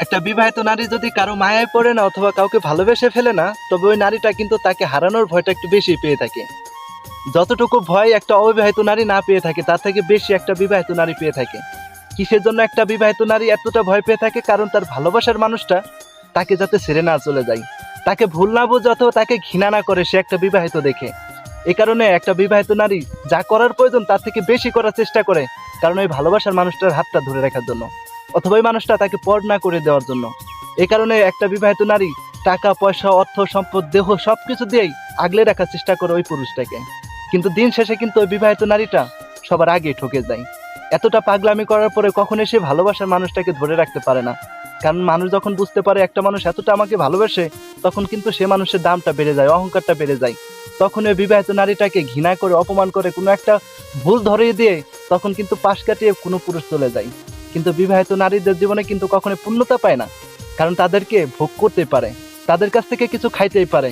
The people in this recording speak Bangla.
একটা বিবাহিত নারী যদি কারো মায়ায় পড়ে না অথবা কাউকে ভালোবেসে ফেলে না, তবে ওই নারীটা কিন্তু তাকে হারানোর ভয়টা একটু বেশি পেয়ে থাকে। যতটুকু ভয় একটা অবিবাহিত নারী না পেয়ে থাকে তার থেকে বেশি একটা বিবাহিত নারী পেয়ে থাকে। কিসের জন্য একটা বিবাহিত নারী এতটা ভয় পেয়ে থাকে? কারণ তার ভালোবাসার মানুষটা তাকে যাতে ছেড়ে না চলে যায়, তাকে ভুল না বোঝে অথবা তাকে ঘৃণা না করে সে একটা বিবাহিত দেখে। এই কারণে একটা বিবাহিত নারী যা করার প্রয়োজন তার থেকে বেশি করার চেষ্টা করে, কারণ ওই ভালোবাসার মানুষটার হাতটা ধরে রাখার জন্য অথবা ওই মানুষটা তাকে পর না করে দেওয়ার জন্য। এই কারণে একটা বিবাহিত নারী টাকা পয়সা অর্থ সম্পদ দেহ সবকিছু দিয়েই আগলে রাখার চেষ্টা করে ওই পুরুষটাকে। কিন্তু দিন শেষে কিন্তু ওই বিবাহিত নারীটা সবার আগে ঠকে যায়। এতটা পাগলামি করার পরে কখনোই সে ভালোবাসার মানুষটাকে ধরে রাখতে পারে না। কারণ মানুষ যখন বুঝতে পারে একটা মানুষ এতটা আমাকে ভালোবাসে, তখন কিন্তু সে মানুষের দামটা বেড়ে যায়, অহংকারটা বেড়ে যায়। তখন ওই বিবাহিত নারীটাকে ঘৃণা করে অপমান করে কোনো একটা ভুল ধরিয়ে দিয়ে তখন কিন্তু পাশ কাটিয়ে কোনো পুরুষ চলে যায়। কিন্তু বিবাহিত নারীদের জীবনে কিন্তু কখনো পূর্ণতা পায় না, কারণ তাদেরকে ভোগ করতে পারে, তাদের কাছ থেকে কিছু খাইতেই পারে।